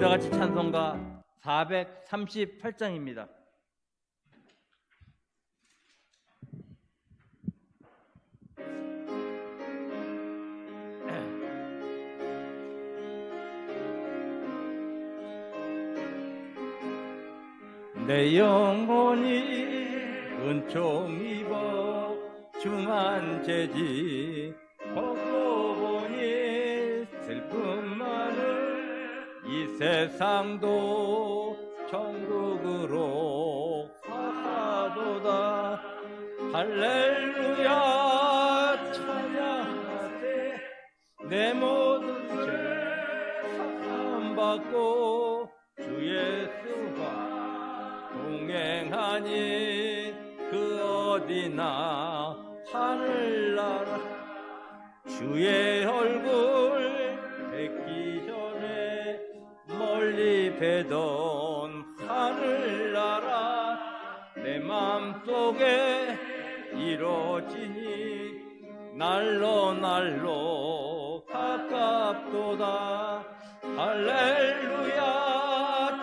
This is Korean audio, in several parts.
다 같이 찬송가 438장입니다. 내 영혼이 은총 입어 중한 죄지 벗고 보니 슬픔 많은 이 세상도 천국으로 가도다. 할렐루야 찬양하세. 내 모든 죄 사함받고 주 예수가 동행하니 그 어디나 하늘나라. 주의 얼굴 뵙기 전에 멀리 뵈던 하늘나라. 내 맘속에 이루어지니 날로 날로 가깝도다. 할렐루야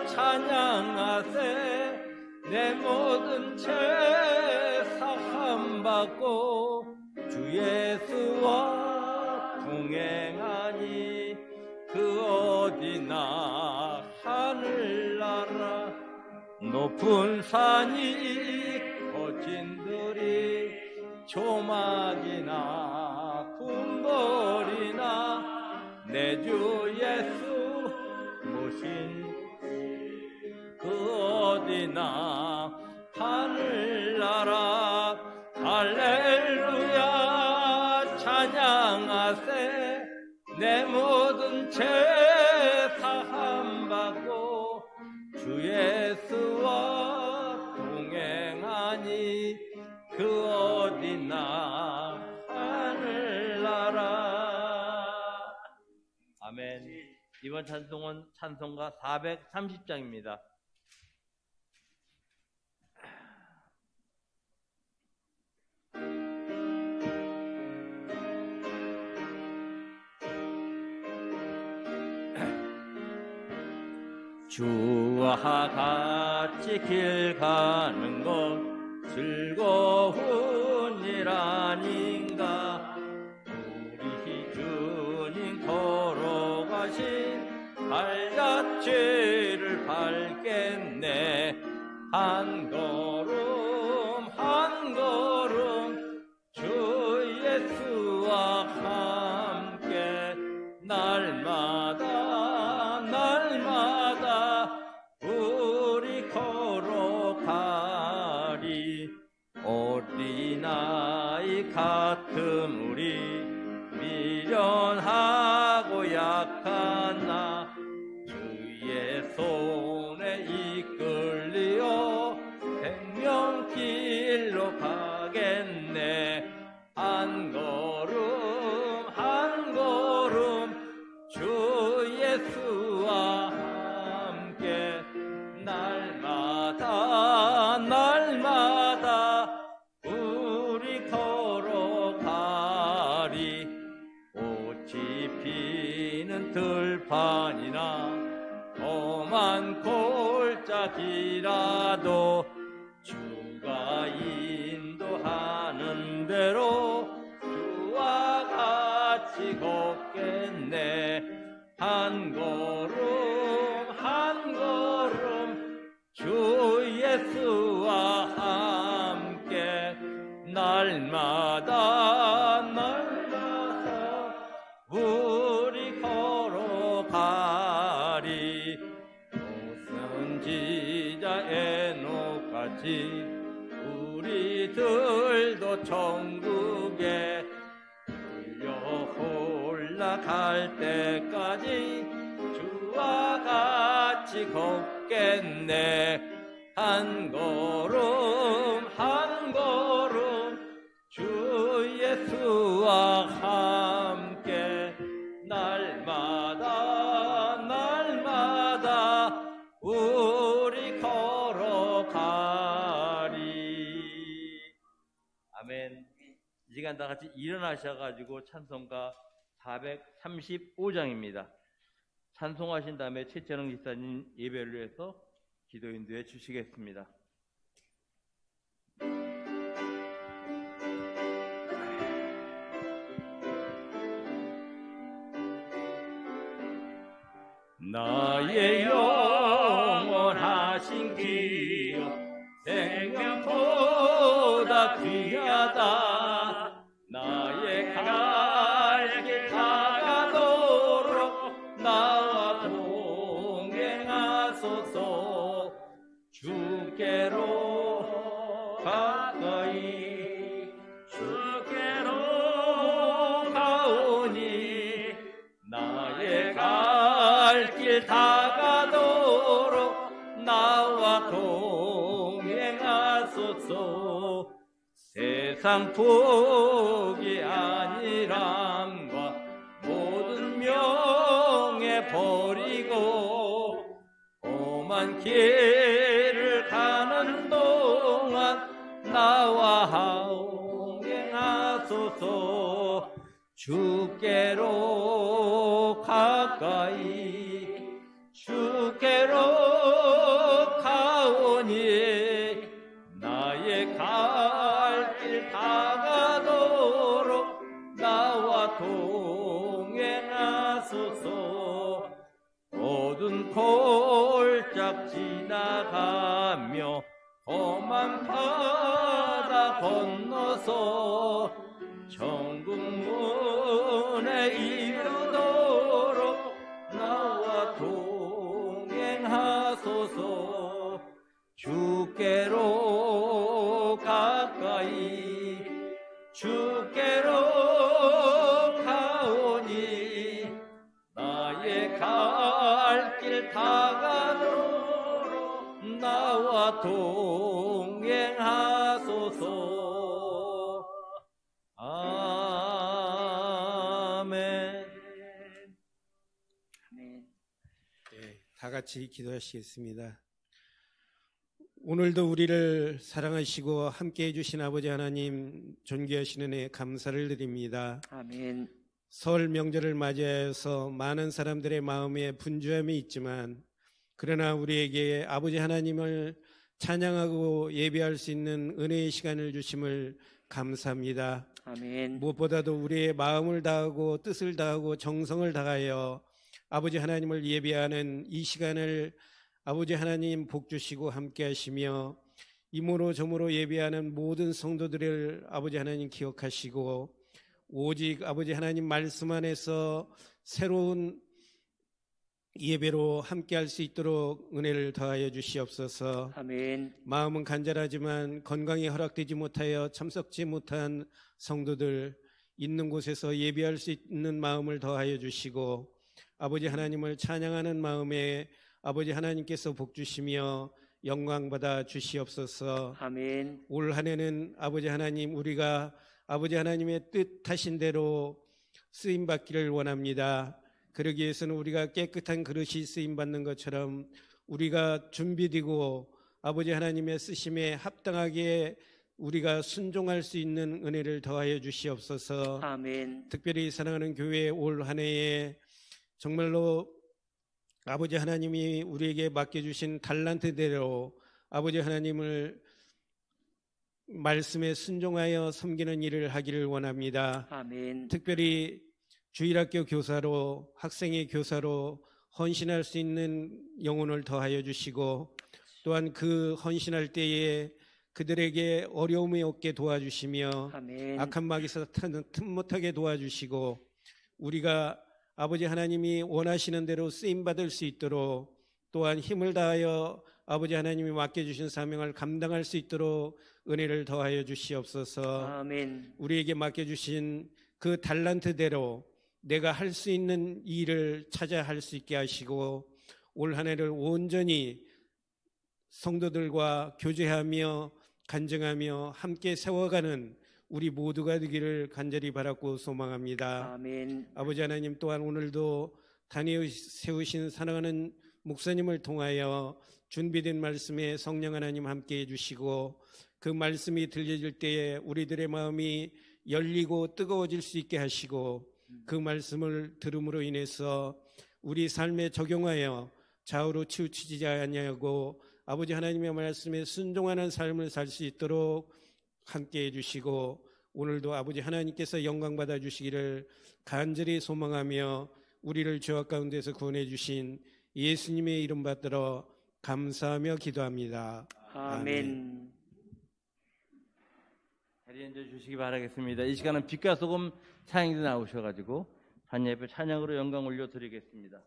찬양하세. 내 모든 죄 사함받고 주 예수와 동행하니 그 어디나 하늘나라. 높은 산이 거친들이 조막이나 궁궐이나 내 주 예수 모신 그 어디나 하늘나라. 할렐루야 찬양하세. 내 모든 죄 사함받고 주 예수와 동행하니 그 어디나 하늘나라. 아멘. 이번 찬송은 찬송가 430장입니다. 주와 같이 길 가는 것 즐거운 일 아닌가. 우리 주님 걸어가신 발자취를 밟겠네. 한 걸음 한 걸음 주 예수와 함께 날마다 우리 걸어가리. 어린아이 같은 우리 미련하고 약한 나 주의 손에 이끌리어 생명길로 가겠네. 한 걸음 한 걸음 주 예수와 함께 날마다 우리 걸어가리. 꽃이 피는 들판이나 험한 골짜기라도 주가 인도하는 대로 주와 같이 걷겠네. 한 걸음 한 걸음 주 예수와 함께 날마다 우리 걸어가리. 오선지자 에녹같이 우리들도 천국에 올라갈 때까지 주와 같이 걷겠네. 한 걸음 한 걸음 주 예수와 함께 날마다 우리 걸어가리. 아멘. 이 시간 다 같이 일어나셔가지고 찬송가 435장입니다. 찬송하신 다음에 최철영 집사님 예배를 위해서 기도 인도해 주시겠습니다. 나의 영원하신 기여 생명보다 귀하다. 나의 갈 길 다가도록 나와 동행하소서. 주께로 가까이 주께로 가오니 나의 갈 길 다가도록 나와 동행하소서. 세상 복이 아니람과 모든 명예 버리고 험한 길을 가는 동안 나와 동행하소서. 주께로 가까이 주께로 가오니 나의 갈 길 다가도록 나와 동행하소서. 어두운 골짝 지나가며 험한 바다 건너서 천국 문에 이르도록 나와 동행하소서. 주께로 가까이 주께로 가오니 나의 갈 길 다가도록 나와 동행하소서. 아멘. 네, 다 같이 기도하시겠습니다. 오늘도 우리를 사랑하시고 함께해 주신 아버지 하나님 존귀하신 은혜에 감사를 드립니다. 아멘. 설 명절을 맞이해서 많은 사람들의 마음에 분주함이 있지만 그러나 우리에게 아버지 하나님을 찬양하고 예배할 수 있는 은혜의 시간을 주심을 감사합니다. 아멘. 무엇보다도 우리의 마음을 다하고 뜻을 다하고 정성을 다하여 아버지 하나님을 예배하는 이 시간을 아버지 하나님 복 주시고 함께 하시며 이모로 저모로 예배하는 모든 성도들을 아버지 하나님 기억하시고 오직 아버지 하나님 말씀 안에서 새로운 예배로 함께 할 수 있도록 은혜를 더하여 주시옵소서. 아멘. 마음은 간절하지만 건강이 허락되지 못하여 참석지 못한 성도들 있는 곳에서 예배할 수 있는 마음을 더하여 주시고 아버지 하나님을 찬양하는 마음에 아버지 하나님께서 복 주시며 영광 받아 주시옵소서. 아멘. 올 한 해는 아버지 하나님 우리가 아버지 하나님의 뜻하신 대로 쓰임 받기를 원합니다. 그러기 위해서는 우리가 깨끗한 그릇이 쓰임 받는 것처럼 우리가 준비되고 아버지 하나님의 쓰심에 합당하게 우리가 순종할 수 있는 은혜를 더하여 주시옵소서. 아멘. 특별히 사랑하는 교회 올 한 해에 정말로 아버지 하나님이 우리에게 맡겨주신 달란트대로 아버지 하나님을 말씀에 순종하여 섬기는 일을 하기를 원합니다. 아멘. 특별히 주일학교 교사로 학생의 교사로 헌신할 수 있는 영혼을 더하여 주시고 또한 그 헌신할 때에 그들에게 어려움이 없게 도와주시며 아멘. 악한 마귀에서 틈 못하게 도와주시고 우리가 아버지 하나님이 원하시는 대로 쓰임받을 수 있도록 또한 힘을 다하여 아버지 하나님이 맡겨주신 사명을 감당할 수 있도록 은혜를 더하여 주시옵소서. 아멘. 우리에게 맡겨주신 그 달란트대로 내가 할 수 있는 일을 찾아 할 수 있게 하시고 올 한 해를 온전히 성도들과 교제하며 간증하며 함께 세워가는 우리 모두가 되기를 간절히 바라고 소망합니다. 아멘. 아버지 하나님 또한 오늘도 단위에 세우신 사랑하는 목사님을 통하여 준비된 말씀에 성령 하나님 함께해 주시고 그 말씀이 들려질 때에 우리들의 마음이 열리고 뜨거워질 수 있게 하시고 그 말씀을 들음으로 인해서 우리 삶에 적용하여 좌우로 치우치지 아니하고 아버지 하나님의 말씀에 순종하는 삶을 살 수 있도록 함께해 주시고 오늘도 아버지 하나님께서 영광 받아 주시기를 간절히 소망하며 우리를 죄악 가운데서 구원해 주신 예수님의 이름 받들어 감사하며 기도합니다. 아멘. 자리에 앉아 주시기 바라겠습니다. 이 시간은 빛과 소금 찬양이 나오셔가지고 찬예배 찬양으로 영광 올려드리겠습니다.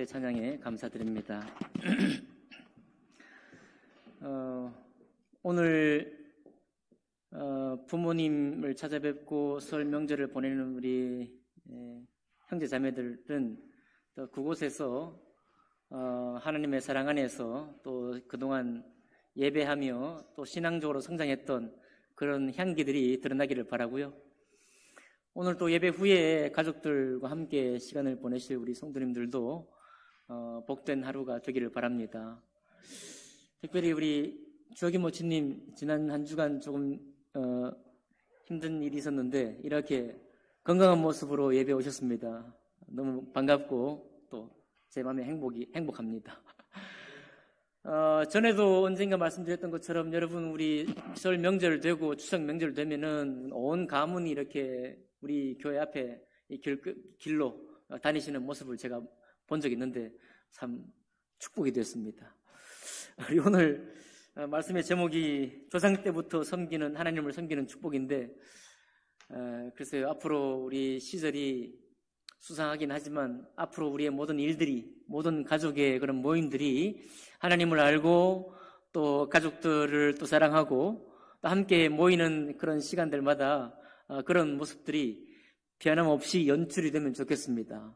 찬양에 감사드립니다. 오늘 부모님을 찾아뵙고 설 명절을 보내는 우리 형제 자매들은 또 그곳에서 하나님의 사랑 안에서 또 그동안 예배하며 또 신앙적으로 성장했던 그런 향기들이 드러나기를 바라고요. 오늘 또 예배 후에 가족들과 함께 시간을 보내실 우리 성도님들도 복된 하루가 되기를 바랍니다. 특별히 우리 주혁이 모치님 지난 한 주간 조금 힘든 일이 있었는데 이렇게 건강한 모습으로 예배 오셨습니다. 너무 반갑고 또 제 마음에 행복합니다. 전에도 언젠가 말씀드렸던 것처럼 여러분 우리 설 명절 되고 추석 명절 되면은 온 가문이 이렇게 우리 교회 앞에 이 길로 다니시는 모습을 제가 본 적이 있는데 참 축복이 되었습니다. 우리 오늘 말씀의 제목이 조상 때부터 섬기는 하나님을 섬기는 축복인데 글쎄요, 앞으로 우리 시절이 수상하긴 하지만 앞으로 우리의 모든 일들이, 모든 가족의 그런 모임들이 하나님을 알고 또 가족들을 또 사랑하고 또 함께 모이는 그런 시간들마다 그런 모습들이 변함없이 연출이 되면 좋겠습니다.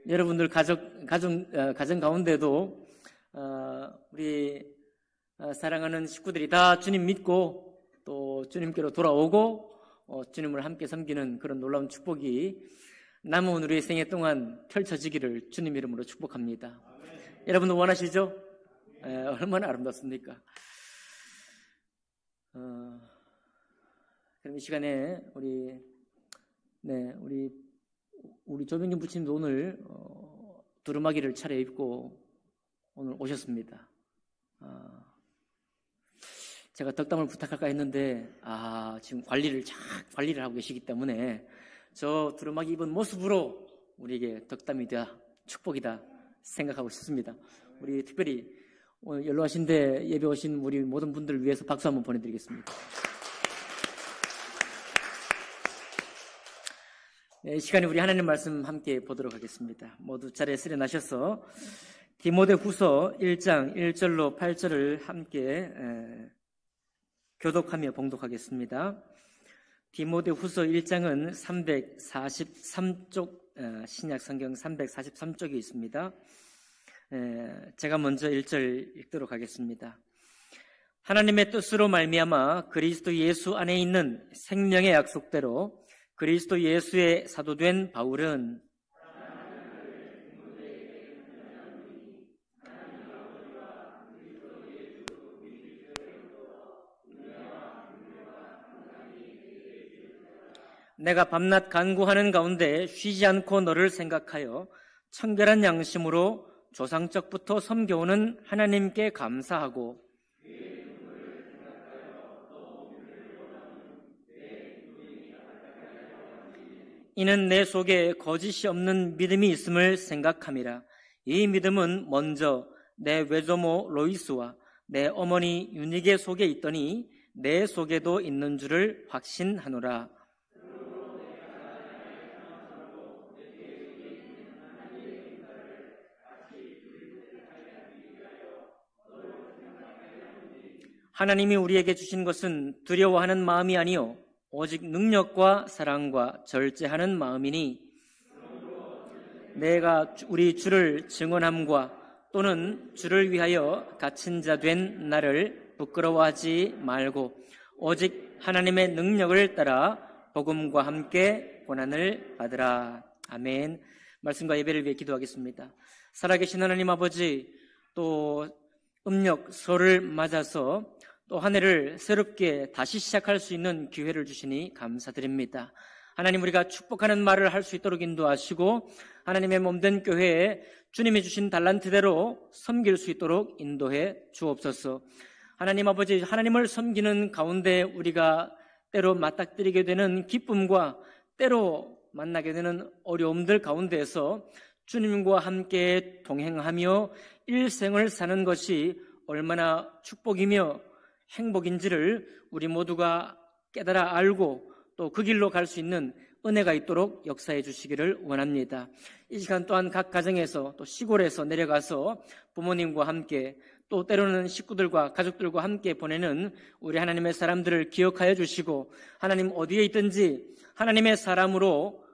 여러분들 가정 가운데도 우리 사랑하는 식구들이 다 주님 믿고 또 주님께로 돌아오고 주님을 함께 섬기는 그런 놀라운 축복이 남은 우리의 생애 동안 펼쳐지기를 주님 이름으로 축복합니다. 여러분도 원하시죠? 얼마나 아름답습니까? 그럼 이 시간에 우리 조병준 부친도 오늘 두루마기를 차려입고 오늘 오셨습니다. 제가 덕담을 부탁할까 했는데 지금 관리를 하고 계시기 때문에 저 두루마기 입은 모습으로 우리에게 덕담이다, 축복이다 생각하고 싶습니다. 우리 특별히 오늘 연로하신데 예배 오신 우리 모든 분들을 위해서 박수 한번 보내드리겠습니다. 이 시간에 우리 하나님 말씀 함께 보도록 하겠습니다. 모두 자리에 수련하셔서 디모데후서 1장 1절로 8절을 함께 교독하며 봉독하겠습니다. 디모데후서 1장은 343쪽 신약성경 343쪽에 있습니다. 제가 먼저 1절 읽도록 하겠습니다. 하나님의 뜻으로 말미암아 그리스도 예수 안에 있는 생명의 약속대로 그리스도 예수의 사도된 바울은 내가 밤낮 간구하는 가운데 쉬지 않고 너를 생각하여 청결한 양심으로 조상적부터 섬겨오는 하나님께 감사하고 이는 내 속에 거짓이 없는 믿음이 있음을 생각함이라. 이 믿음은 먼저 내 외조모 로이스와 내 어머니 유니게 속에 있더니 내 속에도 있는 줄을 확신하노라. 하나님이 우리에게 주신 것은 두려워하는 마음이 아니요 오직 능력과 사랑과 절제하는 마음이니 내가 우리 주를 증언함과 또는 주를 위하여 갇힌 자 된 나를 부끄러워하지 말고 오직 하나님의 능력을 따라 복음과 함께 고난을 받으라. 아멘. 말씀과 예배를 위해 기도하겠습니다. 살아계신 하나님 아버지, 또 음력 설을 맞아서 또 한 해를 새롭게 다시 시작할 수 있는 기회를 주시니 감사드립니다. 하나님, 우리가 축복하는 말을 할 수 있도록 인도하시고 하나님의 몸된 교회에 주님이 주신 달란트대로 섬길 수 있도록 인도해 주옵소서. 하나님 아버지, 하나님을 섬기는 가운데 우리가 때로 맞닥뜨리게 되는 기쁨과 때로 만나게 되는 어려움들 가운데에서 주님과 함께 동행하며 일생을 사는 것이 얼마나 축복이며 행복인지를 우리 모두가 깨달아 알고 또 그 길로 갈 수 있는 은혜가 있도록 역사해 주시기를 원합니다. 이 시간 또한 각 가정에서 또 시골에서 내려가서 부모님과 함께 또 때로는 식구들과 가족들과 함께 보내는 우리 하나님의 사람들을 기억하여 주시고 하나님 어디에 있든지 하나님의 사람으로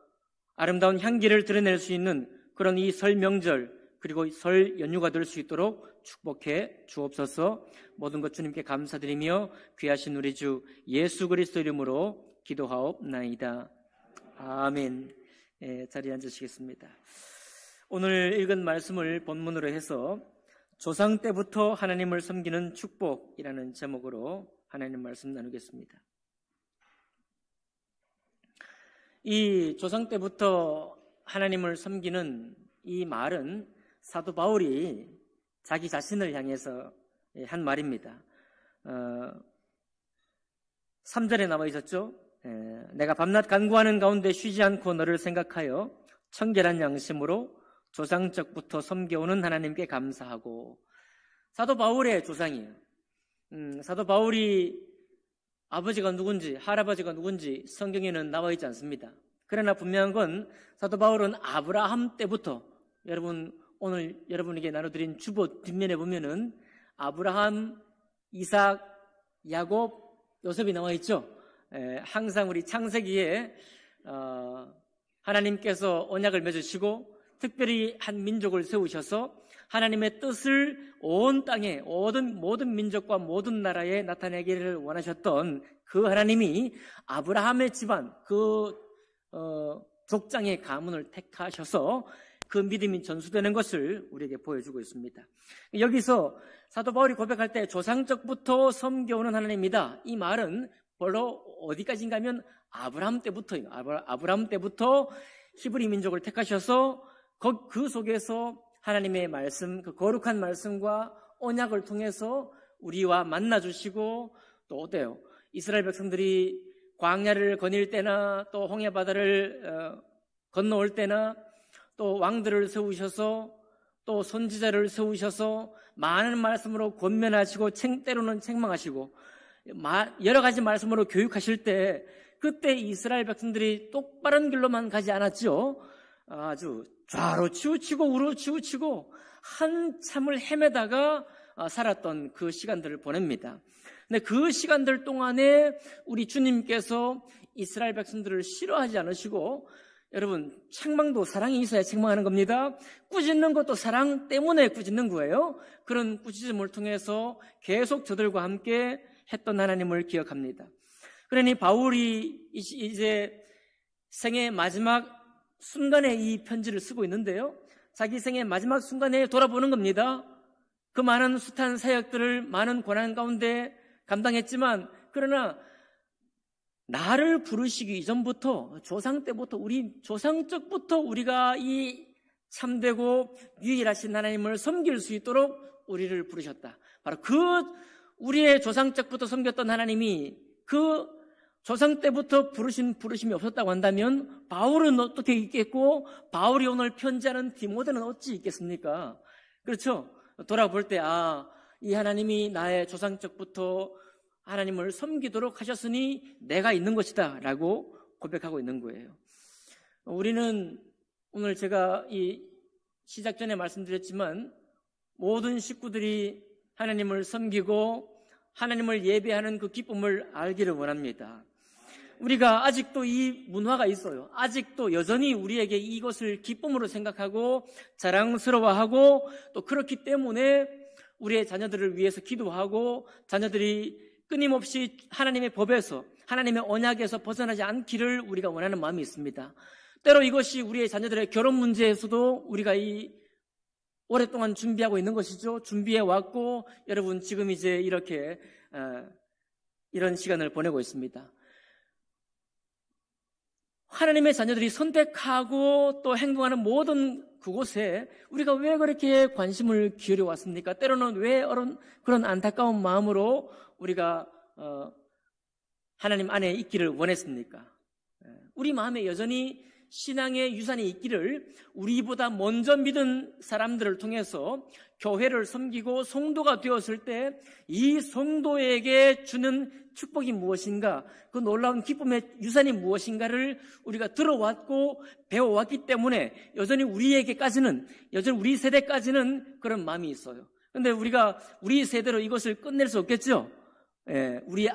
아름다운 향기를 드러낼 수 있는 그런 이 설 명절 그리고 설 연휴가 될 수 있도록 축복해 주옵소서. 모든 것 주님께 감사드리며 귀하신 우리 주 예수 그리스도 이름으로 기도하옵나이다. 아멘. 자리에 앉으시겠습니다. 오늘 읽은 말씀을 본문으로 해서 조상 때부터 하나님을 섬기는 축복이라는 제목으로 하나님 말씀 나누겠습니다. 이 조상 때부터 하나님을 섬기는 이 말은 사도 바울이 자기 자신을 향해서 한 말입니다. 3절에 나와 있었죠. 내가 밤낮 간구하는 가운데 쉬지 않고 너를 생각하여 청결한 양심으로 조상적부터 섬겨오는 하나님께 감사하고. 사도 바울의 조상이에요. 사도 바울이 아버지가 누군지 할아버지가 누군지 성경에는 나와 있지 않습니다. 그러나 분명한 건 사도 바울은 아브라함 때부터, 여러분 오늘 여러분에게 나눠드린 주보 뒷면에 보면은 아브라함, 이삭, 야곱, 요셉이 나와 있죠. 항상 우리 창세기에 하나님께서 언약을 맺으시고 특별히 한 민족을 세우셔서 하나님의 뜻을 온 땅에 모든 민족과 모든 나라에 나타내기를 원하셨던 그 하나님이 아브라함의 집안, 그 족장의 가문을 택하셔서 그 믿음이 전수되는 것을 우리에게 보여주고 있습니다. 여기서 사도 바울이 고백할 때 조상적부터 섬겨오는 하나님이다. 이 말은 별로 어디까지인가 하면 아브라함 때부터예요. 아브라함 때부터 히브리 민족을 택하셔서 그 속에서 하나님의 말씀, 그 거룩한 말씀과 언약을 통해서 우리와 만나주시고, 또 어때요? 이스라엘 백성들이 광야를 거닐 때나 또 홍해바다를 건너올 때나 또 왕들을 세우셔서 또 선지자를 세우셔서 많은 말씀으로 권면하시고 때로는 책망하시고 여러 가지 말씀으로 교육하실 때 그때 이스라엘 백성들이 똑바른 길로만 가지 않았죠. 아주 좌로 치우치고 우로 치우치고 한참을 헤매다가 살았던 그 시간들을 보냅니다. 근데 그 시간들 동안에 우리 주님께서 이스라엘 백성들을 싫어하지 않으시고, 여러분 책망도 사랑이 있어야 책망하는 겁니다. 꾸짖는 것도 사랑 때문에 꾸짖는 거예요. 그런 꾸짖음을 통해서 계속 저들과 함께 했던 하나님을 기억합니다. 그러니 바울이 이제 생의 마지막 순간에 이 편지를 쓰고 있는데요, 자기 생의 마지막 순간에 돌아보는 겁니다. 그 많은 숱한 사역들을 많은 고난 가운데 감당했지만, 그러나 나를 부르시기 이전부터 조상 때부터 우리 조상적부터 우리가 이 참되고 유일하신 하나님을 섬길 수 있도록 우리를 부르셨다. 바로 그 우리의 조상적부터 섬겼던 하나님이 그 조상 때부터 부르심이 없었다고 한다면 바울은 어떻게 있겠고, 바울이 오늘 편지하는 디모데는 어찌 있겠습니까? 그렇죠? 돌아볼 때 이 하나님이 나의 조상적부터 하나님을 섬기도록 하셨으니 내가 있는 것이다 라고 고백하고 있는 거예요. 우리는 오늘 제가 이 시작 전에 말씀드렸지만 모든 식구들이 하나님을 섬기고 하나님을 예배하는 그 기쁨을 알기를 원합니다. 우리가 아직도 이 문화가 있어요. 아직도 여전히 우리에게 이것을 기쁨으로 생각하고 자랑스러워하고, 또 그렇기 때문에 우리의 자녀들을 위해서 기도하고 자녀들이 끊임없이 하나님의 법에서, 하나님의 언약에서 벗어나지 않기를 우리가 원하는 마음이 있습니다. 때로 이것이 우리의 자녀들의 결혼 문제에서도 우리가 오랫동안 준비하고 있는 것이죠. 준비해 왔고, 여러분 지금 이제 이렇게 이런 시간을 보내고 있습니다. 하나님의 자녀들이 선택하고 또 행동하는 모든 그곳에 우리가 왜 그렇게 관심을 기울여 왔습니까? 때로는 왜 그런 안타까운 마음으로 우리가 하나님 안에 있기를 원했습니까? 우리 마음에 여전히 신앙의 유산이 있기를, 우리보다 먼저 믿은 사람들을 통해서 교회를 섬기고 성도가 되었을 때 이 성도에게 주는 축복이 무엇인가, 그 놀라운 기쁨의 유산이 무엇인가를 우리가 들어왔고 배워왔기 때문에 여전히 여전히 우리 세대까지는 그런 마음이 있어요. 그런데 우리 세대로 이것을 끝낼 수 없겠죠. 우리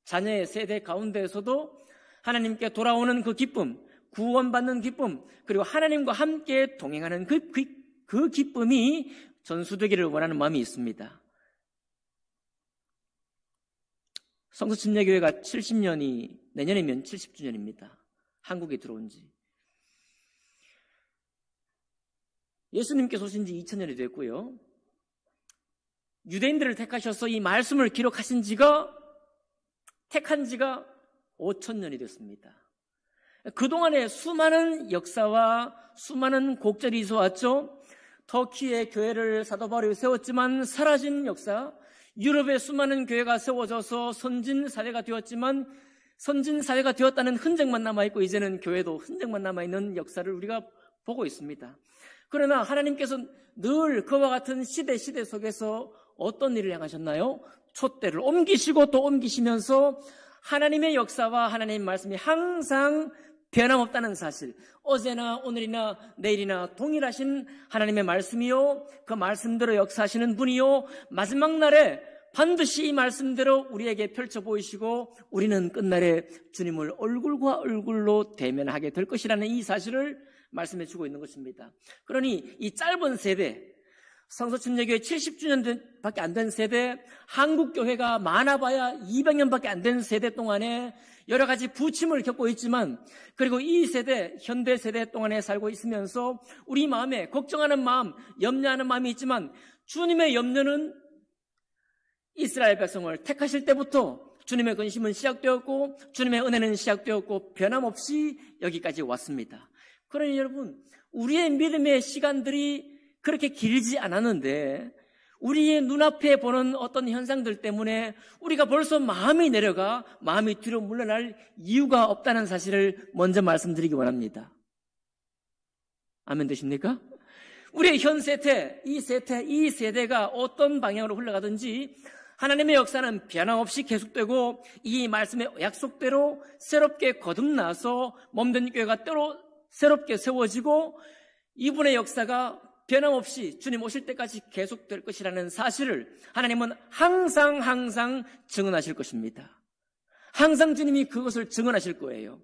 자녀의 세대 가운데에서도 하나님께 돌아오는 그 기쁨, 구원받는 기쁨, 그리고 하나님과 함께 동행하는 그 기쁨이 전수되기를 원하는 마음이 있습니다. 성서침례교회가 70년이 내년이면 70주년입니다. 한국에 들어온 지. 예수님께서 오신 지 2000년이 됐고요. 유대인들을 택하셔서 이 말씀을 택한 지가 5000년이 됐습니다. 그동안에 수많은 역사와 수많은 곡절이 있어왔죠. 터키의 교회를 사도 바울이 세웠지만 사라진 역사, 유럽의 수많은 교회가 세워져서 선진 사회가 되었지만 선진 사회가 되었다는 흔적만 남아있고 이제는 교회도 흔적만 남아있는 역사를 우리가 보고 있습니다. 그러나 하나님께서 늘 그와 같은 시대 속에서 어떤 일을 행하셨나요? 촛대를 옮기시고 또 옮기시면서 하나님의 역사와 하나님의 말씀이 항상 변함없다는 사실, 어제나 오늘이나 내일이나 동일하신 하나님의 말씀이요, 그 말씀대로 역사하시는 분이요, 마지막 날에 반드시 이 말씀대로 우리에게 펼쳐 보이시고 우리는 끝날에 주님을 얼굴과 얼굴로 대면하게 될 것이라는 이 사실을 말씀해 주고 있는 것입니다. 그러니 이 짧은 세대, 성서침례교회 70주년밖에 안 된 세대, 한국교회가 많아봐야 200년밖에 안 된 세대 동안에 여러 가지 부침을 겪고 있지만, 그리고 이 세대, 현대 세대 동안에 살고 있으면서 우리 마음에 걱정하는 마음, 염려하는 마음이 있지만 주님의 염려는 이스라엘 백성을 택하실 때부터 주님의 근심은 시작되었고 주님의 은혜는 시작되었고 변함없이 여기까지 왔습니다. 그러니 여러분, 우리의 믿음의 시간들이 그렇게 길지 않았는데 우리의 눈앞에 보는 어떤 현상들 때문에 우리가 벌써 마음이 내려가 마음이 뒤로 물러날 이유가 없다는 사실을 먼저 말씀드리기 원합니다. 아멘 되십니까? 우리의 현 세대, 이 세대가 어떤 방향으로 흘러가든지 하나님의 역사는 변함없이 계속되고 이 말씀의 약속대로 새롭게 거듭나서 몸된 교회가 때로 새롭게 세워지고 이분의 역사가 변함없이 주님 오실 때까지 계속될 것이라는 사실을 하나님은 항상 증언하실 것입니다. 항상 주님이 그것을 증언하실 거예요.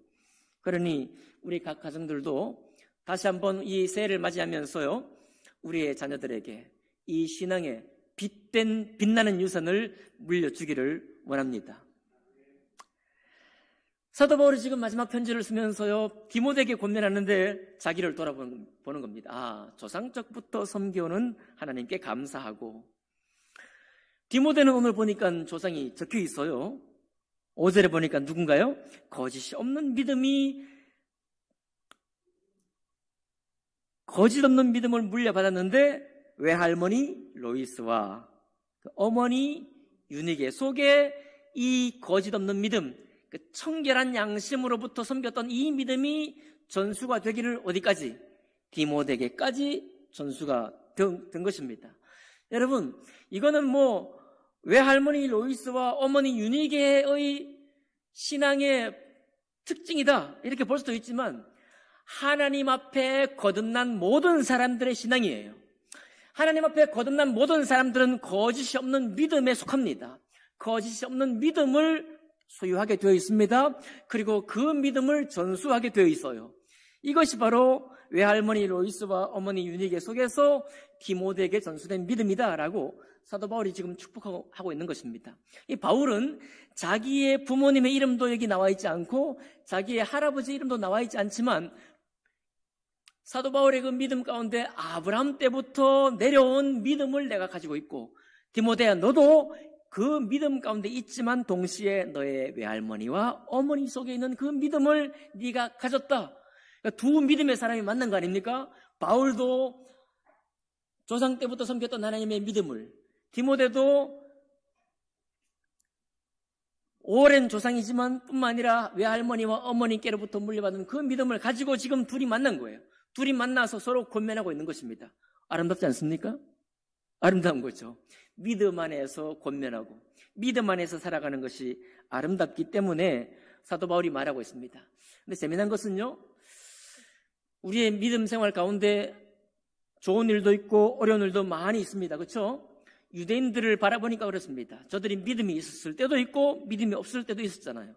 그러니 우리 각 가정들도 다시 한번 이 새해를 맞이하면서요, 우리의 자녀들에게 이 신앙의 빛나는 유산을 물려주기를 원합니다. 사도 바울이 지금 마지막 편지를 쓰면서요, 디모데에게 권면하는데 자기를 돌아보는 겁니다. 조상적부터 섬겨오는 하나님께 감사하고. 디모데는 오늘 보니까 조상이 적혀 있어요. 5절에 보니까 누군가요? 거짓 없는 믿음을 물려받았는데 외할머니 로이스와 어머니 유니게 속에 이 거짓 없는 믿음, 그 청결한 양심으로부터 섬겼던 이 믿음이 전수가 되기를 어디까지? 디모데에게까지 전수가 된 것입니다. 여러분, 이거는 외할머니 로이스와 어머니 유니게의 신앙의 특징이다 이렇게 볼 수도 있지만 하나님 앞에 거듭난 모든 사람들의 신앙이에요. 하나님 앞에 거듭난 모든 사람들은 거짓이 없는 믿음에 속합니다. 거짓이 없는 믿음을 소유하게 되어 있습니다. 그리고 그 믿음을 전수하게 되어 있어요. 이것이 바로 외할머니 로이스와 어머니 유니게 속에서 디모데에게 전수된 믿음이다라고 사도 바울이 지금 축복하고 있는 것입니다. 이 바울은 자기의 부모님의 이름도 여기 나와 있지 않고 자기의 할아버지 이름도 나와 있지 않지만 사도 바울의 그 믿음 가운데 아브라함 때부터 내려온 믿음을 내가 가지고 있고, 디모데야 너도 그 믿음 가운데 있지만 동시에 너의 외할머니와 어머니 속에 있는 그 믿음을 네가 가졌다. 그러니까 두 믿음의 사람이 만난 거 아닙니까? 바울도 조상 때부터 섬겼던 하나님의 믿음을, 디모데도 오랜 조상이지만 뿐만 아니라 외할머니와 어머니께로부터 물려받은 그 믿음을 가지고 지금 둘이 만난 거예요. 둘이 만나서 서로 권면하고 있는 것입니다. 아름답지 않습니까? 아름다운 거죠. 믿음 안에서 권면하고 믿음 안에서 살아가는 것이 아름답기 때문에 사도 바울이 말하고 있습니다. 근데 재미난 것은요, 우리의 믿음 생활 가운데 좋은 일도 있고 어려운 일도 많이 있습니다. 그렇죠? 유대인들을 바라보니까 그렇습니다. 저들이 믿음이 있었을 때도 있고 믿음이 없을 때도 있었잖아요.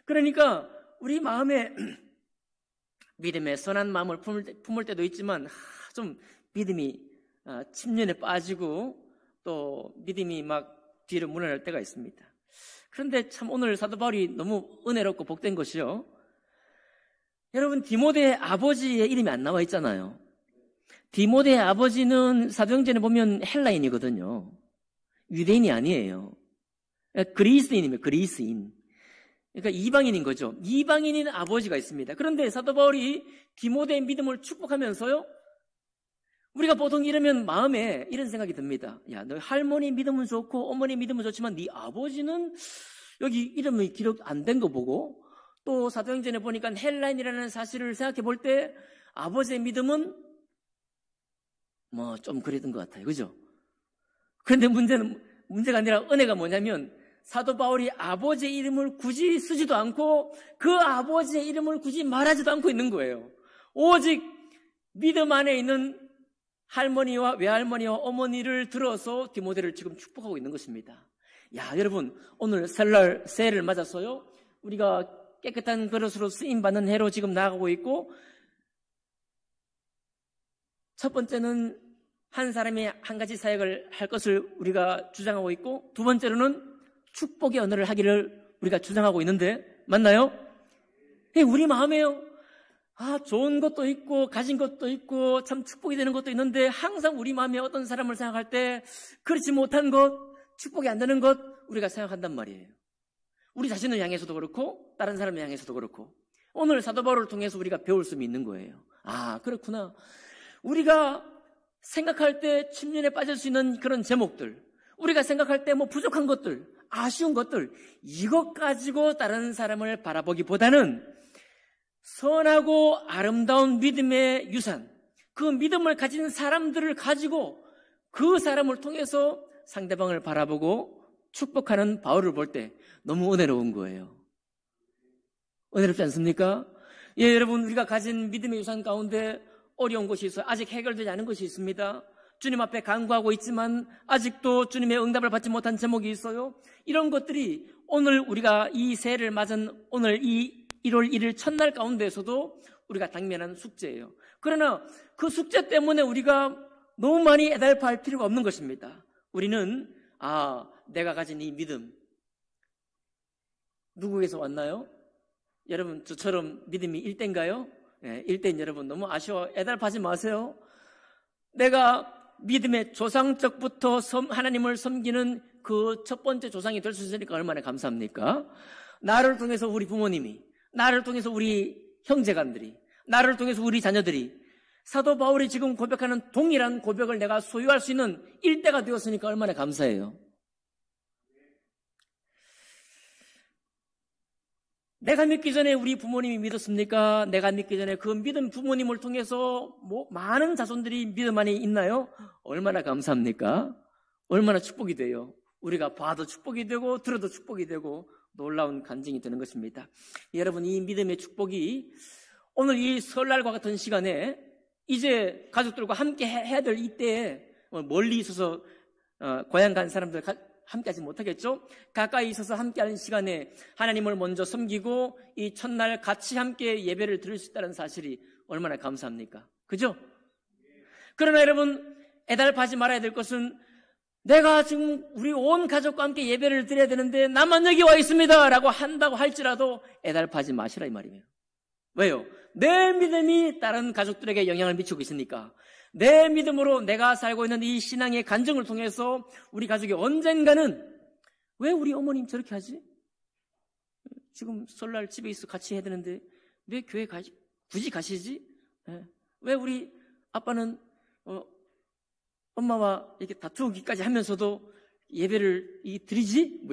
그러니까 우리 마음에 믿음의 선한 마음을 품을 때도 있지만 좀 믿음이 침륜에 빠지고 또 믿음이 막 뒤로 물러날 때가 있습니다. 그런데 참 오늘 사도 바울이 너무 은혜롭고 복된 것이요, 여러분 디모데의 아버지의 이름이 안 나와 있잖아요. 디모데의 아버지는 사도행전에 보면 헬라인이거든요. 유대인이 아니에요. 그리스인이에요. 그리스인. 그러니까 이방인인 거죠. 이방인인 아버지가 있습니다. 그런데 사도 바울이 디모데의 믿음을 축복하면서요, 우리가 보통 이러면 마음에 이런 생각이 듭니다. 야, 너 할머니 믿으면 좋고 어머니 믿으면 좋지만 네 아버지는 여기 이름이 기록 안 된 거 보고 또 사도행전에 보니까 헬라인이라는 사실을 생각해 볼 때 아버지의 믿음은 뭐 좀 그랬던 것 같아요. 그죠? 그런데 문제가 아니라 은혜가 뭐냐면 사도 바울이 아버지의 이름을 굳이 쓰지도 않고 그 아버지의 이름을 굳이 말하지도 않고 있는 거예요. 오직 믿음 안에 있는 할머니와 외할머니와 어머니를 들어서 디모데를 지금 축복하고 있는 것입니다. 야, 여러분, 오늘 설날 새해를 맞아서요, 우리가 깨끗한 그릇으로 쓰임받는 해로 지금 나아가고 있고, 첫 번째는 한 사람이 한 가지 사역을 할 것을 우리가 주장하고 있고, 두 번째로는 축복의 언어를 하기를 우리가 주장하고 있는데, 맞나요? 우리 마음에요. 좋은 것도 있고 가진 것도 있고 참 축복이 되는 것도 있는데 항상 우리 마음에 어떤 사람을 생각할 때 그렇지 못한 것, 축복이 안 되는 것 우리가 생각한단 말이에요. 우리 자신을 향해서도 그렇고 다른 사람을 향해서도 그렇고 오늘 사도 바울을 통해서 우리가 배울 수 있는 거예요. 그렇구나. 우리가 생각할 때 침륜에 빠질 수 있는 그런 제목들, 우리가 생각할 때 뭐 부족한 것들, 아쉬운 것들, 이것 가지고 다른 사람을 바라보기보다는 선하고 아름다운 믿음의 유산, 그 믿음을 가진 사람들을 가지고 그 사람을 통해서 상대방을 바라보고 축복하는 바울을 볼 때 너무 은혜로운 거예요. 은혜롭지 않습니까? 예, 여러분, 우리가 가진 믿음의 유산 가운데 어려운 것이 있어요. 아직 해결되지 않은 것이 있습니다. 주님 앞에 간구하고 있지만 아직도 주님의 응답을 받지 못한 제목이 있어요. 이런 것들이 오늘 우리가 이 새해를 맞은 오늘 이 1월 1일 첫날 가운데에서도 우리가 당면한 숙제예요. 그러나 그 숙제 때문에 우리가 너무 많이 애달파할 필요가 없는 것입니다. 우리는 내가 가진 이 믿음 누구에서 왔나요? 여러분, 저처럼 믿음이 1대인가요? 네, 1대인 여러분 너무 아쉬워. 애달파지 마세요. 내가 믿음의 조상적부터 하나님을 섬기는 그 첫 번째 조상이 될 수 있으니까 얼마나 감사합니까? 나를 통해서 우리 부모님이, 나를 통해서 우리 형제간들이, 나를 통해서 우리 자녀들이 사도 바울이 지금 고백하는 동일한 고백을 내가 소유할 수 있는 일대가 되었으니까 얼마나 감사해요. 내가 믿기 전에 우리 부모님이 믿었습니까? 내가 믿기 전에 그 믿은 부모님을 통해서 많은 자손들이 믿음 안에 있나요? 얼마나 감사합니까? 얼마나 축복이 돼요. 우리가 봐도 축복이 되고 들어도 축복이 되고 놀라운 간증이 되는 것입니다. 여러분, 이 믿음의 축복이 오늘 이 설날과 같은 시간에 이제 가족들과 함께 해야 될 이때에 멀리 있어서 고향 간 사람들 함께 하지 못하겠죠? 가까이 있어서 함께 하는 시간에 하나님을 먼저 섬기고 이 첫날 같이 함께 예배를 드릴 수 있다는 사실이 얼마나 감사합니까? 그죠? 그러나 여러분, 애달파지 말아야 될 것은 내가 지금 우리 온 가족과 함께 예배를 드려야 되는데 나만 여기 와 있습니다 라고 한다고 할지라도 애달파지 마시라 이 말이에요. 왜요? 내 믿음이 다른 가족들에게 영향을 미치고 있으니까. 내 믿음으로 내가 살고 있는 이 신앙의 간증을 통해서 우리 가족이 언젠가는 왜 우리 어머님 저렇게 하지? 지금 설날 집에 있어 같이 해야 되는데 왜 교회 굳이 가시지? 왜 우리 아빠는 엄마와 이렇게 다투기까지 하면서도 예배를 드리지?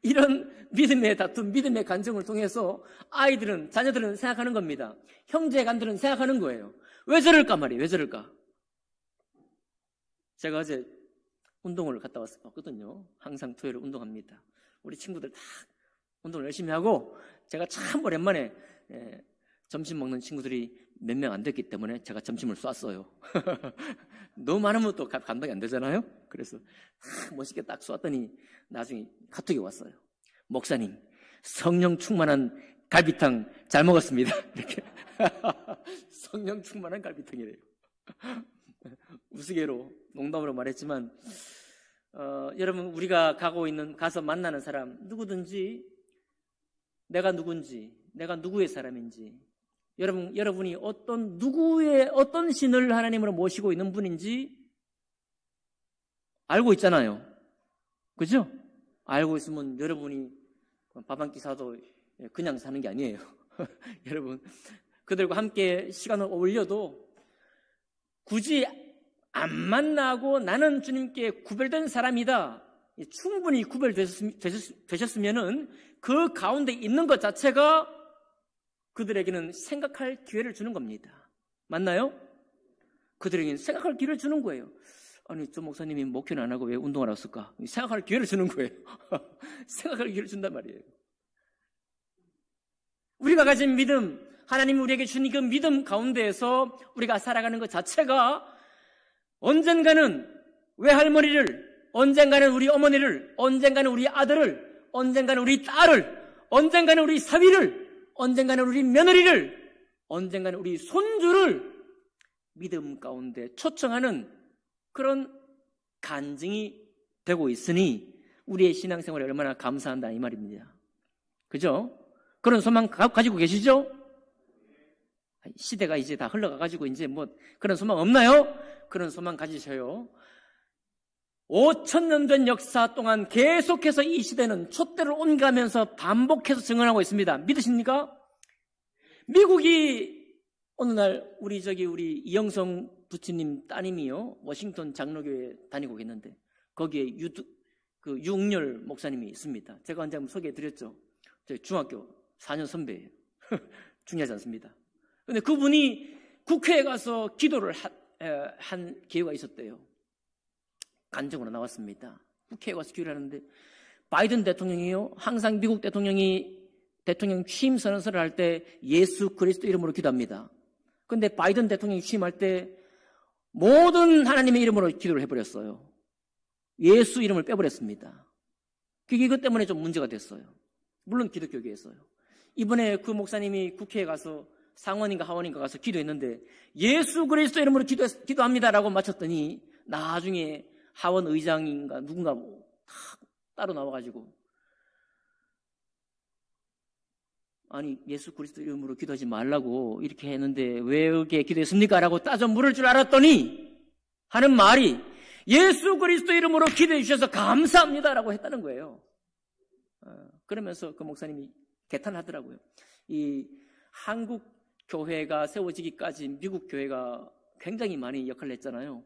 이런 믿음의 다툼, 믿음의 간증을 통해서 아이들은, 자녀들은 생각하는 겁니다. 형제간들은 생각하는 거예요. 왜 저럴까 말이에요. 왜 저럴까? 제가 어제 운동을 갔다 왔거든요. 항상 토요일에 운동합니다. 우리 친구들 다 운동을 열심히 하고 제가 참 오랜만에 점심 먹는 친구들이 몇 명 안 됐기 때문에 제가 점심을 쐈어요. 너무 많으면 또 감당이 안 되잖아요. 그래서 멋있게 딱 쐈더니 나중에 카톡이 왔어요. 목사님, 성령 충만한 갈비탕 잘 먹었습니다. 이렇게. 성령 충만한 갈비탕이래요. 우스개로 농담으로 말했지만 여러분, 우리가 가서 만나는 사람 누구든지 내가 누군지, 내가 누구의 사람인지, 여러분이 어떤 신을 하나님으로 모시고 있는 분인지 알고 있잖아요. 그죠? 알고 있으면 여러분이 밥 한 끼 사도 그냥 사는 게 아니에요. 여러분, 그들과 함께 시간을 어울려도 굳이 안 만나고 나는 주님께 구별된 사람이다. 충분히 구별되셨으면은 그 가운데 있는 것 자체가 그들에게는 생각할 기회를 주는 겁니다. 맞나요? 그들에게는 생각할 기회를 주는 거예요. 아니, 저 목사님이 목회는 안 하고 왜 운동을 했을까? 생각할 기회를 주는 거예요. 생각할 기회를 준단 말이에요. 우리가 가진 믿음, 하나님이 우리에게 주신 그 믿음 가운데에서 우리가 살아가는 것 자체가 언젠가는 외할머니를, 언젠가는 우리 어머니를, 언젠가는 우리 아들을, 언젠가는 우리 딸을, 언젠가는 우리 사위를, 언젠가는 우리 며느리를, 언젠가는 우리 손주를 믿음 가운데 초청하는 그런 간증이 되고 있으니 우리의 신앙생활에 얼마나 감사한다 이 말입니다. 그죠? 그런 소망 가지고 계시죠? 시대가 이제 다 흘러가가지고 이제 뭐 그런 소망 없나요? 그런 소망 가지셔요. 5,000년 된 역사 동안 계속해서 이 시대는 촛대를 옮겨가면서 반복해서 증언하고 있습니다. 믿으십니까? 미국이 어느 날 우리 이영성 부치님 따님이요 워싱턴 장로교회 다니고 계는데 거기에 유웅열 목사님이 있습니다. 제가 언제 한번 소개해드렸죠. 저희 중학교 4년 선배예요. 중요하지 않습니다. 그런데 그분이 국회에 가서 기도를 한 기회가 있었대요. 간증으로 나왔습니다. 국회에 가서 기도를 하는데 바이든 대통령이요 항상 미국 대통령이 대통령 취임 선언서를 할 때 예수 그리스도 이름으로 기도합니다. 그런데 바이든 대통령이 취임할 때 모든 하나님의 이름으로 기도를 해버렸어요. 예수 이름을 빼버렸습니다. 그게 이것 때문에 좀 문제가 됐어요. 물론 기독교계에서요. 이번에 그 목사님이 국회에 가서 상원인가 하원인가 가서 기도했는데 예수 그리스도 이름으로 기도합니다라고 마쳤더니 나중에 하원 의장인가 누군가 따로 나와가지고 아니 예수 그리스도 이름으로 기도하지 말라고 이렇게 했는데 왜 이렇게 기도했습니까? 라고 따져 물을 줄 알았더니 하는 말이 예수 그리스도 이름으로 기도해 주셔서 감사합니다라고 했다는 거예요. 그러면서 그 목사님이 개탄하더라고요. 이 한국 교회가 세워지기까지 미국 교회가 굉장히 많이 역할을 했잖아요.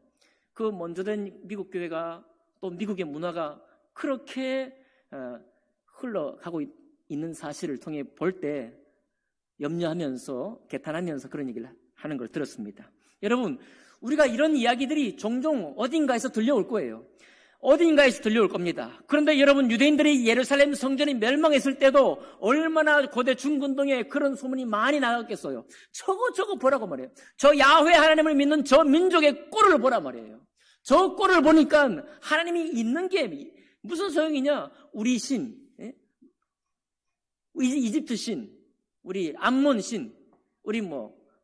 그 먼저 된 미국 교회가 또 미국의 문화가 그렇게 흘러가고 있는 사실을 통해 볼 때 염려하면서 개탄하면서 그런 얘기를 하는 걸 들었습니다. 여러분, 우리가 이런 이야기들이 종종 어딘가에서 들려올 거예요. 어딘가에서 들려올 겁니다. 그런데 여러분, 유대인들이 예루살렘 성전이 멸망했을 때도 얼마나 고대 중근동에 그런 소문이 많이 나갔겠어요. 저거 보라고 말이에요. 저 야훼 하나님을 믿는 저 민족의 꼴을 보라 말이에요. 저 꼴을 보니까 하나님이 있는 게 무슨 소용이냐? 우리 신, 이집트 신, 우리 암몬 신, 우리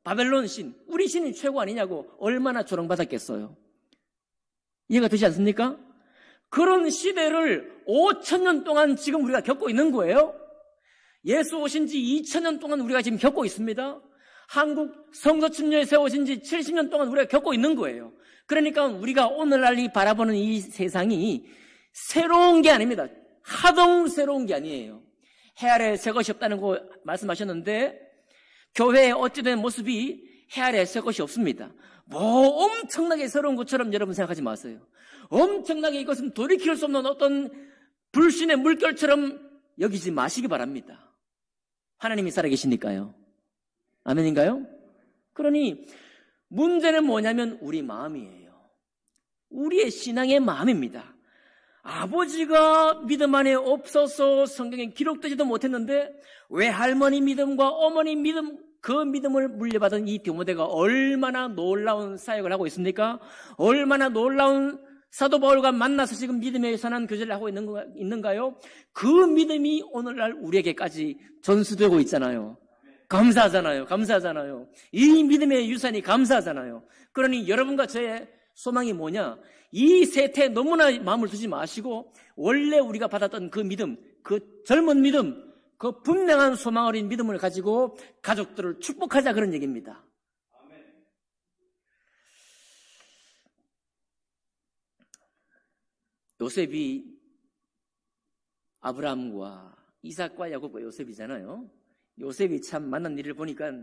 바벨론 신, 우리 신이 최고 아니냐고 얼마나 조롱받았겠어요. 이해가 되지 않습니까? 그런 시대를 5,000년 동안 지금 우리가 겪고 있는 거예요. 예수 오신 지 2,000년 동안 우리가 지금 겪고 있습니다. 한국 성서 침례에 세워진 지 70년 동안 우리가 겪고 있는 거예요. 그러니까 우리가 오늘날 이 바라보는 이 세상이 새로운 게 아닙니다. 하등 새로운 게 아니에요. 해 아래 새 것이 없다는 거 말씀하셨는데 교회의 어찌된 모습이 해 아래 새 것이 없습니다. 엄청나게 새로운 것처럼 여러분 생각하지 마세요. 엄청나게 이것은 돌이킬 수 없는 어떤 불신의 물결처럼 여기지 마시기 바랍니다. 하나님이 살아계시니까요. 아멘인가요? 그러니 문제는 뭐냐면 우리 마음이에요. 우리의 신앙의 마음입니다. 아버지가 믿음 안에 없어서 성경에 기록되지도 못했는데 외할머니 믿음과 어머니 믿음, 그 믿음을 물려받은 이 디모데가 얼마나 놀라운 사역을 하고 있습니까? 얼마나 놀라운 사도 바울과 만나서 지금 믿음의 선한 교제를 하고 있는가요? 그 믿음이 오늘날 우리에게까지 전수되고 있잖아요. 감사하잖아요. 이 믿음의 유산이 감사하잖아요. 그러니 여러분과 저의 소망이 뭐냐? 이 세태에 너무나 마음을 두지 마시고 원래 우리가 받았던 그 믿음, 그 젊은 믿음, 그 분명한 소망 어린 믿음을 가지고 가족들을 축복하자 그런 얘기입니다. 요셉이 아브라함과 이삭과 야곱과 요셉이잖아요. 요셉이 참 만난 일을 보니까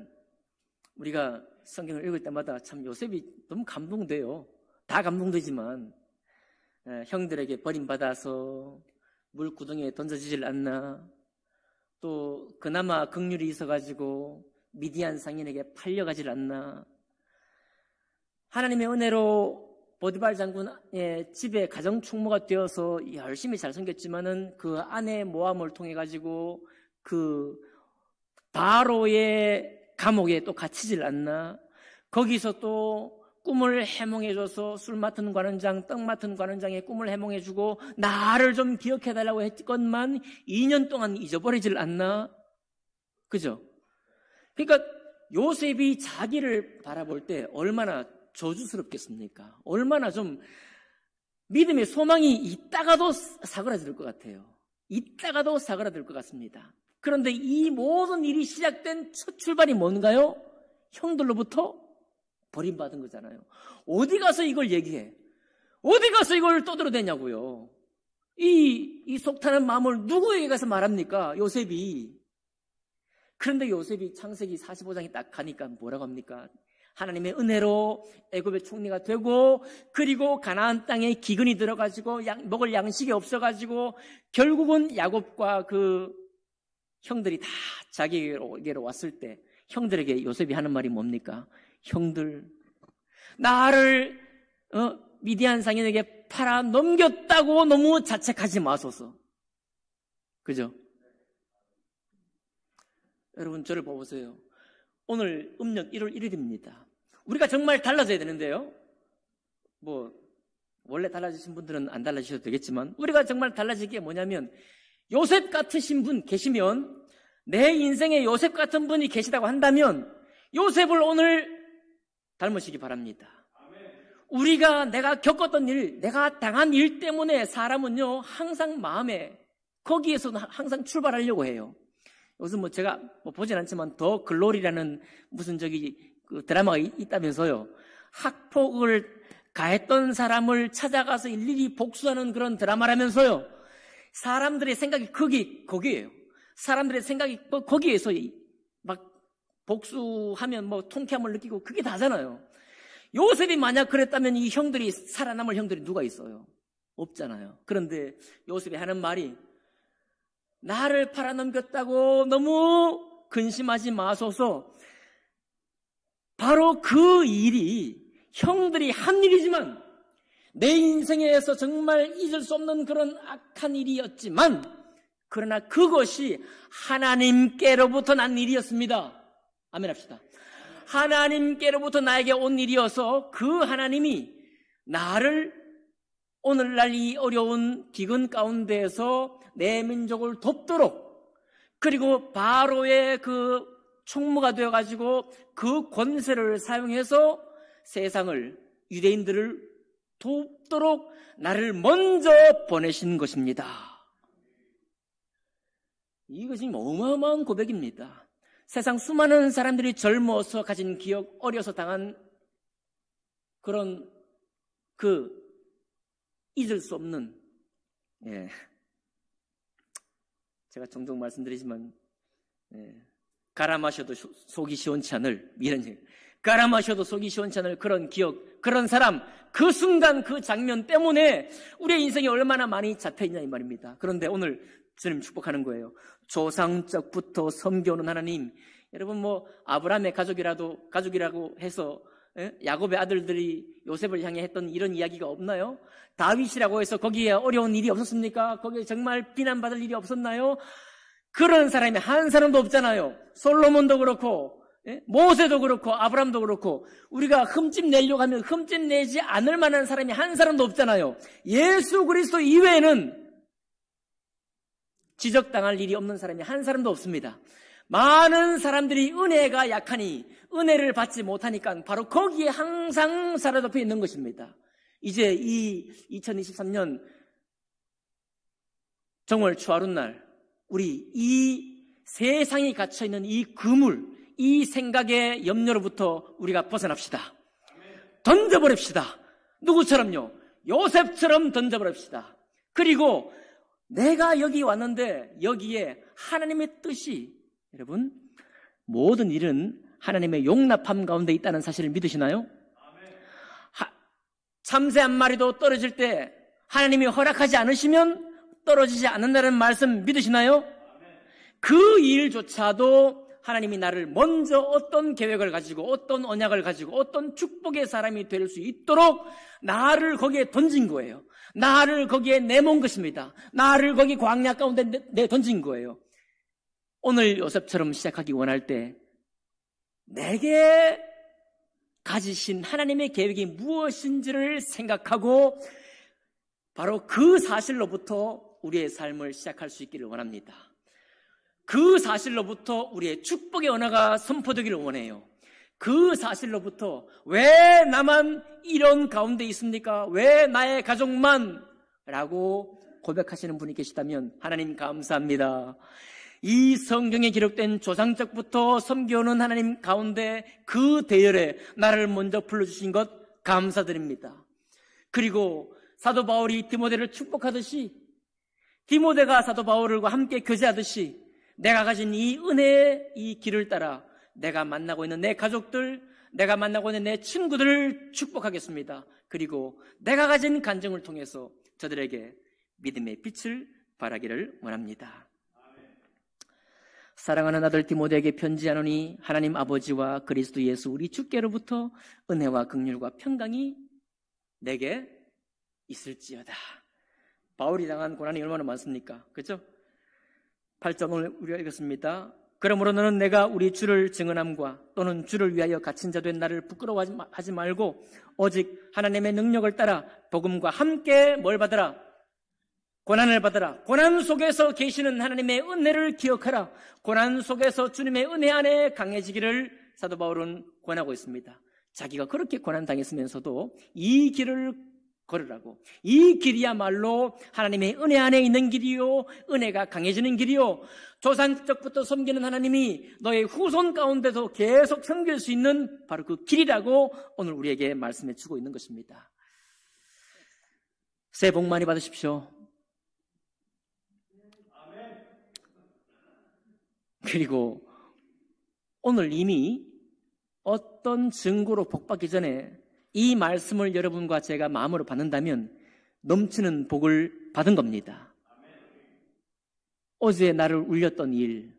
우리가 성경을 읽을 때마다 참 요셉이 너무 감동돼요. 다 감동되지만 형들에게 버림받아서 물구덩이에 던져지질 않나, 또 그나마 긍휼이 있어가지고 미디안 상인에게 팔려가질 않나, 하나님의 은혜로 보디발 장군의 집에 가정총무가 되어서 열심히 잘 섬겼지만은 그 아내의 모함을 통해 가지고 그 바로의 감옥에 또 갇히질 않나, 거기서 또 꿈을 해몽해줘서 술 맡은 관원장, 떡 맡은 관원장의 꿈을 해몽해주고 나를 좀 기억해달라고 했건만 2년 동안 잊어버리질 않나? 그죠? 그러니까 요셉이 자기를 바라볼 때 얼마나 저주스럽겠습니까? 얼마나 좀 믿음의 소망이 있다가도 사그라들 것 같아요. 있다가도 사그라들 것 같습니다. 그런데 이 모든 일이 시작된 첫 출발이 뭔가요? 형들로부터 버림받은 거잖아요. 어디 가서 이걸 얘기해? 어디 가서 이걸 떠들어대냐고요. 이 속타는 마음을 누구에게 가서 말합니까? 요셉이. 그런데 요셉이 창세기 45장에 딱 가니까 뭐라고 합니까? 하나님의 은혜로 애굽의 총리가 되고, 그리고 가나안 땅에 기근이 들어가지고 먹을 양식이 없어가지고 결국은 야곱과 그 형들이 다 자기에게로 왔을 때 형들에게 요셉이 하는 말이 뭡니까? 형들, 나를 미디안 상인에게 팔아 넘겼다고 너무 자책하지 마소서. 그죠? 여러분, 저를 봐보세요. 오늘 음력 1월 1일입니다. 우리가 정말 달라져야 되는데요. 원래 달라지신 분들은 안 달라지셔도 되겠지만, 우리가 정말 달라질 게 뭐냐면, 요셉 같으신 분 계시면, 내 인생에 요셉 같은 분이 계시다고 한다면, 요셉을 오늘 닮으시기 바랍니다. 내가 겪었던 일, 내가 당한 일 때문에 사람은요, 항상 마음에, 거기에서는 항상 출발하려고 해요. 요즘 제가 보진 않지만 더 글로리라는 무슨 그 드라마가 있다면서요. 학폭을 가했던 사람을 찾아가서 일일이 복수하는 그런 드라마라면서요. 사람들의 생각이 거기에요. 사람들의 생각이 거기에서 막 복수하면 통쾌함을 느끼고 그게 다잖아요. 요셉이 만약 그랬다면 이 형들이 살아남을 형들이 누가 있어요? 없잖아요. 그런데 요셉이 하는 말이, 나를 팔아넘겼다고 너무 근심하지 마소서. 바로 그 일이 형들이 한 일이지만, 내 인생에서 정말 잊을 수 없는 그런 악한 일이었지만, 그러나 그것이 하나님께로부터 난 일이었습니다. 아멘 합시다. 하나님께로부터 나에게 온 일이어서 그 하나님이 나를 오늘날 이 어려운 기근 가운데에서 내 민족을 돕도록, 그리고 바로의 그 총무가 되어가지고 그 권세를 사용해서 세상을, 유대인들을 돕도록 나를 먼저 보내신 것입니다. 이것이 어마어마한 고백입니다. 세상 수많은 사람들이 젊어서 가진 기억, 어려서 당한 그런 잊을 수 없는, 제가 종종 말씀드리지만, 가라 마셔도 속이 시원치 않을, 가라 마셔도 속이 시원치 않을 그런 기억, 그런 사람, 그 순간 그 장면 때문에 우리의 인생이 얼마나 많이 잡혀있냐 이 말입니다. 그런데 오늘 주님 축복하는 거예요. 조상적부터 섬겨오는 하나님. 여러분, 아브라함의 가족이라고 해서 야곱의 아들들이 요셉을 향해 했던 이런 이야기가 없나요? 다윗이라고 해서 거기에 어려운 일이 없었습니까? 거기에 정말 비난받을 일이 없었나요? 그런 사람이 한 사람도 없잖아요. 솔로몬도 그렇고, 모세도 그렇고, 아브라함도 그렇고, 우리가 흠집 내려고 하면 흠집 내지 않을 만한 사람이 한 사람도 없잖아요. 예수 그리스도 이외에는 지적당할 일이 없는 사람이 한 사람도 없습니다. 많은 사람들이 은혜가 약하니, 은혜를 받지 못하니까 바로 거기에 항상 사로잡혀 있는 것입니다. 이제 이 2023년 정월 추하룻날, 우리 이 세상이 갇혀있는 이 그물, 이 생각의 염려로부터 우리가 벗어납시다. 던져버립시다. 누구처럼요? 요셉처럼 던져버립시다. 그리고 내가 여기 왔는데 여기에 하나님의 뜻이, 여러분, 모든 일은 하나님의 용납함 가운데 있다는 사실을 믿으시나요? 참새 한 마리도 떨어질 때 하나님이 허락하지 않으시면 떨어지지 않는다는 말씀 믿으시나요? 그 일조차도 하나님이 나를 먼저 어떤 계획을 가지고 어떤 언약을 가지고 어떤 축복의 사람이 될 수 있도록 나를 거기에 던진 거예요. 나를 거기에 내몬 것입니다. 나를 거기 광야 가운데 던진 거예요. 오늘 요셉처럼 시작하기 원할 때 내게 가지신 하나님의 계획이 무엇인지를 생각하고 바로 그 사실로부터 우리의 삶을 시작할 수 있기를 원합니다. 그 사실로부터 우리의 축복의 언어가 선포되기를 원해요. 그 사실로부터 왜 나만 이런 가운데 있습니까? 왜 나의 가족만? 라고 고백하시는 분이 계시다면 하나님 감사합니다. 이 성경에 기록된 조상적부터 섬겨오는 하나님 가운데 그 대열에 나를 먼저 불러주신 것 감사드립니다. 그리고 사도 바울이 디모데를 축복하듯이 디모데가 사도 바울과 함께 교제하듯이 내가 가진 이 은혜의 이 길을 따라 내가 만나고 있는 내 가족들, 내가 만나고 있는 내 친구들을 축복하겠습니다. 그리고 내가 가진 간증을 통해서 저들에게 믿음의 빛을 발하기를 원합니다. 사랑하는 아들 디모데에게 편지하노니 하나님 아버지와 그리스도 예수 우리 주께로부터 은혜와 긍휼과 평강이 내게 있을지어다. 바울이 당한 고난이 얼마나 많습니까? 그렇죠? 8절 오늘 우리가 읽었습니다. 그러므로 너는 내가 우리 주를 증언함과 또는 주를 위하여 갇힌 자 된 나를 부끄러워하지 말고 오직 하나님의 능력을 따라 복음과 함께 뭘 받으라? 고난을 받으라. 고난 속에서 계시는 하나님의 은혜를 기억하라. 고난 속에서 주님의 은혜 안에 강해지기를 사도 바울은 권하고 있습니다. 자기가 그렇게 고난당했으면서도 이 길을 걸으라고. 이 길이야말로 하나님의 은혜 안에 있는 길이요, 은혜가 강해지는 길이요, 조상적부터 섬기는 하나님이 너의 후손 가운데서 계속 섬길 수 있는 바로 그 길이라고 오늘 우리에게 말씀해 주고 있는 것입니다. 새해 복 많이 받으십시오. 그리고 오늘 이미 어떤 증거로 복받기 전에 이 말씀을 여러분과 제가 마음으로 받는다면 넘치는 복을 받은 겁니다. 어제 나를 울렸던 일,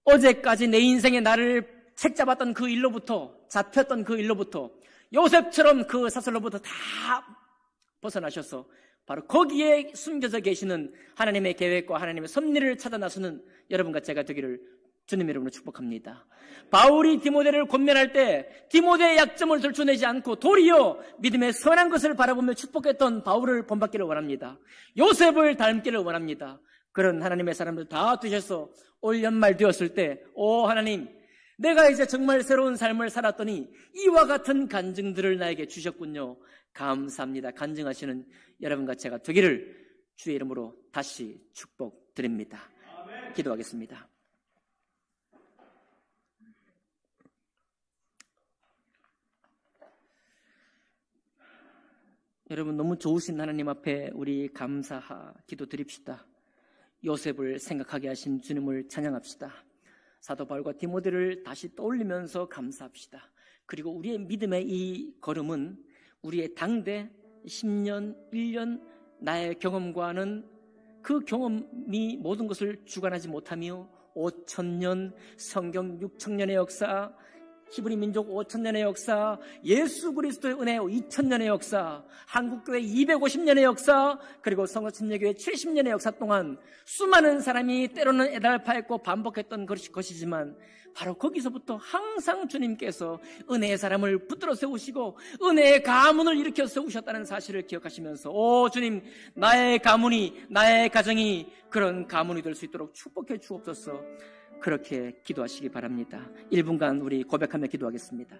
어제까지 내 인생에 나를 책잡았던 그 일로부터, 잡혔던 그 일로부터, 요셉처럼 그 사슬로부터 다 벗어나셔서 바로 거기에 숨겨져 계시는 하나님의 계획과 하나님의 섭리를 찾아 나서는 여러분과 제가 되기를 주님의 이름으로 축복합니다. 바울이 디모데를 권면할 때 디모데의 약점을 들춰내지 않고 도리어 믿음의 선한 것을 바라보며 축복했던 바울을 본받기를 원합니다. 요셉을 닮기를 원합니다. 그런 하나님의 사람들 다 되셔서 올 연말 되었을 때 오 하나님, 내가 이제 정말 새로운 삶을 살았더니 이와 같은 간증들을 나에게 주셨군요. 감사합니다. 간증하시는 여러분과 제가 되기를 주의 이름으로 다시 축복드립니다. 기도하겠습니다. 여러분, 너무 좋으신 하나님 앞에 우리 감사하 기도드립시다. 요셉을 생각하게 하신 주님을 찬양합시다. 사도 바울과 디모데를 다시 떠올리면서 감사합시다. 그리고 우리의 믿음의 이 걸음은 우리의 당대 10년, 1년 나의 경험과는 그 경험이 모든 것을 주관하지 못하며 5,000년, 성경 6,000년의 역사, 히브리 민족 5,000년의 역사, 예수 그리스도의 은혜 2,000년의 역사, 한국교회 250년의 역사, 그리고 성서침례교회 70년의 역사 동안 수많은 사람이 때로는 애달파했고 반복했던 것이지만 바로 거기서부터 항상 주님께서 은혜의 사람을 붙들어 세우시고 은혜의 가문을 일으켜 세우셨다는 사실을 기억하시면서 오 주님, 나의 가문이, 나의 가정이 그런 가문이 될 수 있도록 축복해 주옵소서. 그렇게 기도하시기 바랍니다. 1분간 우리 고백하며 기도하겠습니다.